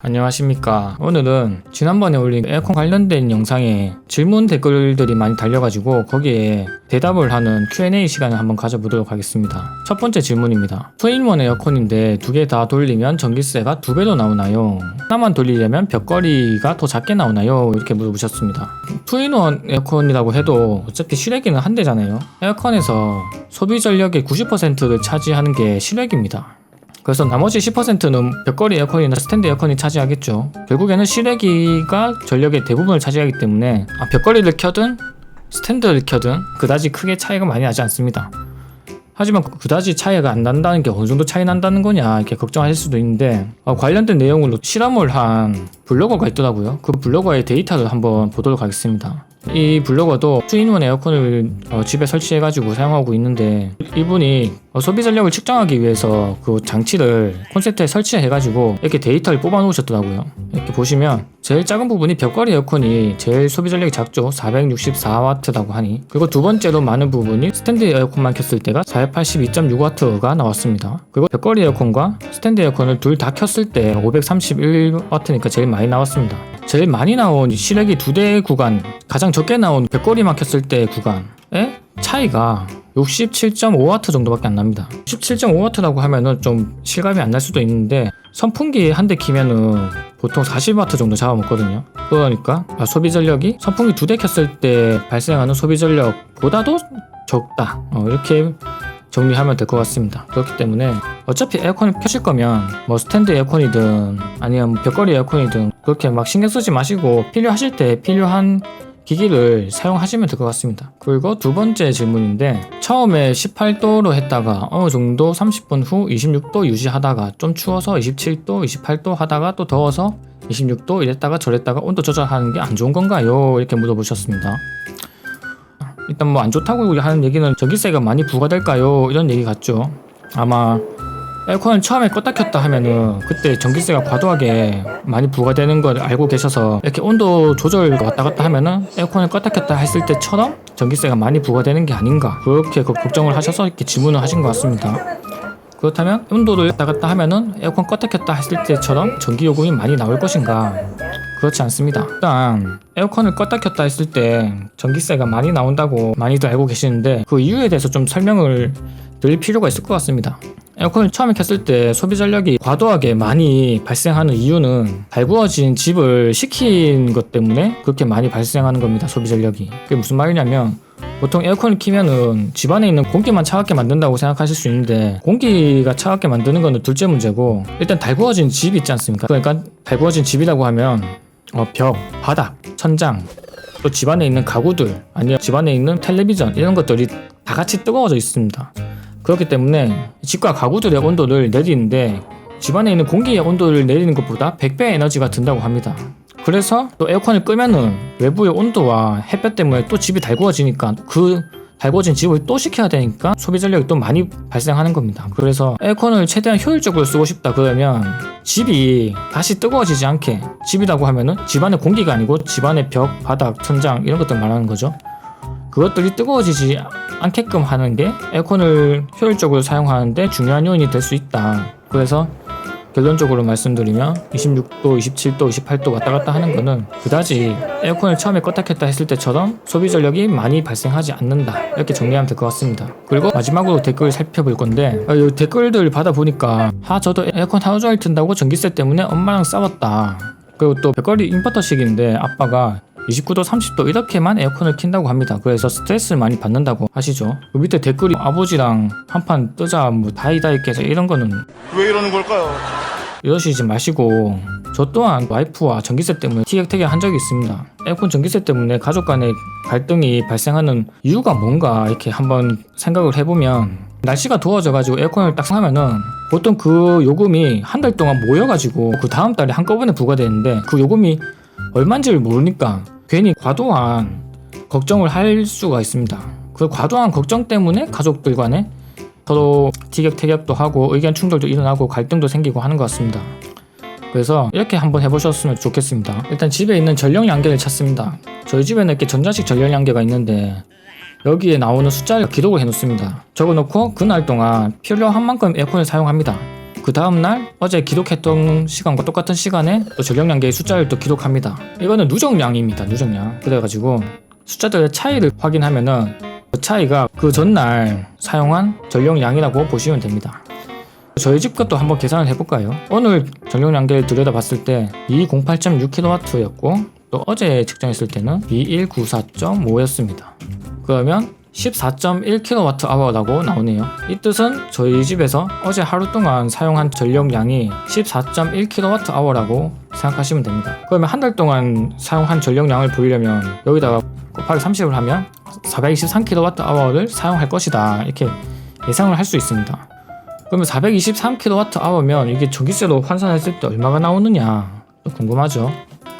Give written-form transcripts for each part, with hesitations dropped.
안녕하십니까. 오늘은 지난번에 올린 에어컨 관련된 영상에 질문 댓글들이 많이 달려가지고 거기에 대답을 하는 Q&A 시간을 한번 가져보도록 하겠습니다. 첫 번째 질문입니다. 투인원 에어컨인데 두 개 다 돌리면 전기세가 2배로 나오나요? 하나만 돌리려면 벽걸이가 더 작게 나오나요? 이렇게 물어보셨습니다. 투인원 에어컨이라고 해도 어차피 실외기는 한 대잖아요. 에어컨에서 소비 전력의 90%를 차지하는 게 실외기입니다. 그래서 나머지 10%는 벽걸이 에어컨이나 스탠드 에어컨이 차지하겠죠. 결국에는 실외기가 전력의 대부분을 차지하기 때문에 벽걸이를 켜든 스탠드를 켜든 그다지 크게 차이가 많이 나지 않습니다. 하지만 그다지 차이가 안 난다는 게 어느 정도 차이 난다는 거냐 이렇게 걱정하실 수도 있는데 관련된 내용으로 실험을 한 블로거가 있더라고요. 그 블로거의 데이터를 한번 보도록 하겠습니다. 이 블로거도 투인원 에어컨을 집에 설치해가지고 사용하고 있는데 이분이 소비 전력을 측정하기 위해서 그 장치를 콘센트에 설치해가지고 이렇게 데이터를 뽑아 놓으셨더라고요. 이렇게 보시면 제일 작은 부분이 벽걸이 에어컨이 제일 소비 전력이 작죠. 464W라고 하니. 그리고 두 번째로 많은 부분이 스탠드 에어컨만 켰을 때가 482.6W가 나왔습니다. 그리고 벽걸이 에어컨과 스탠드 에어컨을 둘 다 켰을 때 531W니까 제일 많이 나왔습니다. 제일 많이 나온 실외기 2대 구간, 가장 적게 나온 벽걸이만 켰을 때 구간의 차이가 67.5W 정도밖에 안 납니다. 67.5W라고 하면은 좀 실감이 안 날 수도 있는데 선풍기 한 대 키면은 보통 40W 정도 잡아먹거든요. 그러니까 소비 전력이 선풍기 2대 켰을 때 발생하는 소비 전력보다도 적다. 이렇게 정리하면 될 것 같습니다. 그렇기 때문에 어차피 에어컨을 켜실 거면 스탠드 에어컨이든 아니면 벽걸이 에어컨이든 그렇게 막 신경 쓰지 마시고 필요하실 때 필요한 기기를 사용하시면 될 것 같습니다. 그리고 두 번째 질문인데 처음에 18도로 했다가 어느 정도 30분 후 26도 유지하다가 좀 추워서 27도, 28도 하다가 또 더워서 26도 이랬다가 저랬다가 온도 조절하는 게 안 좋은 건가요? 이렇게 물어보셨습니다. 일단 안 좋다고 하는 얘기는 전기세가 많이 부과될까요? 이런 얘기 같죠. 아마 에어컨을 처음에 껐다 켰다 하면은 그때 전기세가 과도하게 많이 부과되는 걸 알고 계셔서 이렇게 온도 조절 왔다 갔다 하면은 에어컨을 껐다 켰다 했을 때처럼 전기세가 많이 부과되는 게 아닌가 그렇게 걱정을 하셔서 이렇게 질문을 하신 것 같습니다. 그렇다면 온도를 왔다 갔다 하면은 에어컨 껐다 켰다 했을 때처럼 전기요금이 많이 나올 것인가? 그렇지 않습니다. 일단 에어컨을 껐다 켰다 했을 때 전기세가 많이 나온다고 많이들 알고 계시는데 그 이유에 대해서 좀 설명을 드릴 필요가 있을 것 같습니다. 에어컨을 처음에 켰을 때 소비 전력이 과도하게 많이 발생하는 이유는 달구어진 집을 식힌 것 때문에 그렇게 많이 발생하는 겁니다. 소비 전력이. 그게 무슨 말이냐면 보통 에어컨을 키면은 집안에 있는 공기만 차갑게 만든다고 생각하실 수 있는데 공기가 차갑게 만드는 거는 둘째 문제고 일단 달구어진 집 있지 않습니까? 그러니까 달구어진 집이라고 하면 벽, 바닥, 천장 또 집안에 있는 가구들 아니면 집안에 있는 텔레비전 이런 것들이 다 같이 뜨거워져 있습니다. 그렇기 때문에 집과 가구들의 온도를 내리는데 집안에 있는 공기의 온도를 내리는 것보다 100배 에너지가 든다고 합니다. 그래서 또 에어컨을 끄면은 외부의 온도와 햇볕 때문에 또 집이 달구어지니까 그 달구어진 집을 또 식혀야 되니까 소비 전력이 또 많이 발생하는 겁니다. 그래서 에어컨을 최대한 효율적으로 쓰고 싶다 그러면 집이 다시 뜨거워지지 않게 집이라고 하면은 집안의 공기가 아니고 집안의 벽, 바닥, 천장 이런 것들 말하는 거죠. 그것들이 뜨거워지지 않게끔 하는 게 에어컨을 효율적으로 사용하는데 중요한 요인이 될 수 있다. 그래서 결론적으로 말씀드리면 26도, 27도, 28도 왔다 갔다 하는 거는 그다지 에어컨을 처음에 껐다 켰다 했을 때처럼 소비 전력이 많이 발생하지 않는다. 이렇게 정리하면 될 것 같습니다. 그리고 마지막으로 댓글 살펴볼 건데 이 댓글들 받아보니까 저도 에어컨 하루 종일 튼다고 전기세 때문에 엄마랑 싸웠다. 그리고 또 벽걸이 인버터식인데 아빠가 29도, 30도 이렇게만 에어컨을 킨다고 합니다. 그래서 스트레스를 많이 받는다고 하시죠. 그 밑에 댓글이 아버지랑 한판 뜨자 다이다이께서 이런 거는 왜 이러는 걸까요? 이러시지 마시고 저 또한 와이프와 전기세 때문에 티격태격 한 적이 있습니다. 에어컨 전기세 때문에 가족 간의 갈등이 발생하는 이유가 뭔가 이렇게 한번 생각을 해보면 날씨가 더워져가지고 에어컨을 딱 사면은 보통 그 요금이 한 달 동안 모여가지고 그 다음 달에 한꺼번에 부과되는데 그 요금이 얼마인지를 모르니까 괜히 과도한 걱정을 할 수가 있습니다. 그 과도한 걱정 때문에 가족들 간에 서로 티격태격도 하고 의견 충돌도 일어나고 갈등도 생기고 하는 것 같습니다. 그래서 이렇게 한번 해보셨으면 좋겠습니다. 일단 집에 있는 전력 양계를 찾습니다. 저희 집에는 이렇게 전자식 전력 양계가 있는데 여기에 나오는 숫자를 기록을 해놓습니다. 적어놓고 그날 동안 필요한 만큼 에어컨을 사용합니다. 그 다음날 어제 기록했던 시간과 똑같은 시간에 또 전력량계의 숫자를 또 기록합니다. 이거는 누적량입니다. 누적량. 그래가지고 숫자들의 차이를 확인하면은 그 차이가 그 전날 사용한 전력량이라고 보시면 됩니다. 저희 집 것도 한번 계산을 해볼까요? 오늘 전력량계를 들여다봤을 때 2208.6kW였고 또 어제 측정했을 때는 2194.5였습니다. 그러면 14.1kWh라고 나오네요. 이 뜻은 저희 집에서 어제 하루 동안 사용한 전력량이 14.1kWh라고 생각하시면 됩니다. 그러면 한 달 동안 사용한 전력량을 보이려면 여기다가 곱하기 30을 하면 423kWh를 사용할 것이다. 이렇게 예상을 할 수 있습니다. 그러면 423kWh면 이게 전기세로 환산했을 때 얼마가 나오느냐 궁금하죠?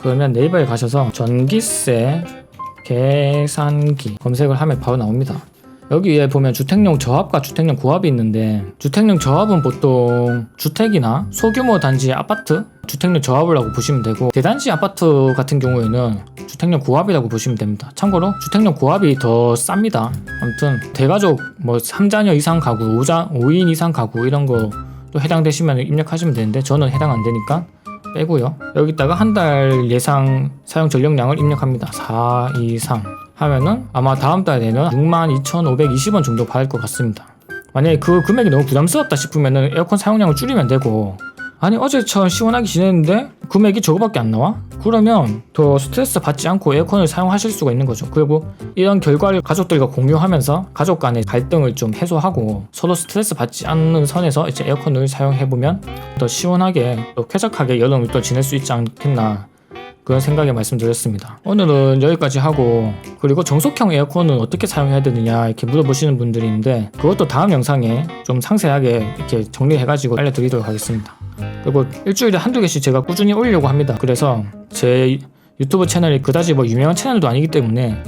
그러면 네이버에 가셔서 전기세 계산기 검색을 하면 바로 나옵니다. 여기에 보면 주택용 저합과 주택용 고합이 있는데 주택용 저합은 보통 주택이나 소규모 단지의 아파트 주택용 저합이라고 보시면 되고 대단지 아파트 같은 경우에는 주택용 고합이라고 보시면 됩니다. 참고로 주택용 고합이 더 쌉니다. 아무튼 대가족 뭐 3자녀 이상 가구 5인 이상 가구 이런 거 또 해당되시면 입력하시면 되는데 저는 해당 안 되니까 빼고요. 여기다가 한 달 예상 사용 전력량을 입력합니다. 423 하면은 아마 다음 달에는 62,520원 정도 받을 것 같습니다. 만약에 그 금액이 너무 부담스럽다 싶으면은 에어컨 사용량을 줄이면 되고 아니 어제처럼 시원하게 지냈는데 금액이 저거밖에 안 나와? 그러면 더 스트레스 받지 않고 에어컨을 사용하실 수가 있는 거죠. 그리고 이런 결과를 가족들과 공유하면서 가족 간의 갈등을 좀 해소하고 서로 스트레스 받지 않는 선에서 이제 에어컨을 사용해보면 더 시원하게 또 쾌적하게 여름을 또 지낼 수 있지 않겠나 그런 생각에 말씀드렸습니다. 오늘은 여기까지 하고 그리고 정속형 에어컨은 어떻게 사용해야 되느냐 이렇게 물어보시는 분들이 있는데 그것도 다음 영상에 좀 상세하게 이렇게 정리해가지고 알려드리도록 하겠습니다. 그리고 일주일에 한두 개씩 제가 꾸준히 올리려고 합니다. 그래서 제 유튜브 채널이 그다지 뭐 유명한 채널도 아니기 때문에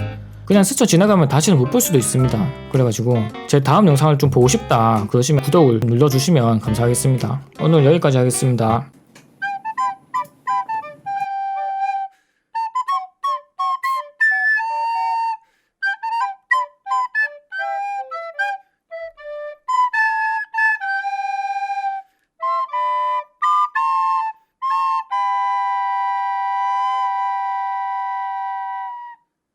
그냥 스쳐 지나가면 다시는 못 볼 수도 있습니다. 그래가지고 제 다음 영상을 좀 보고 싶다 그러시면 구독을 눌러주시면 감사하겠습니다. 오늘 여기까지 하겠습니다.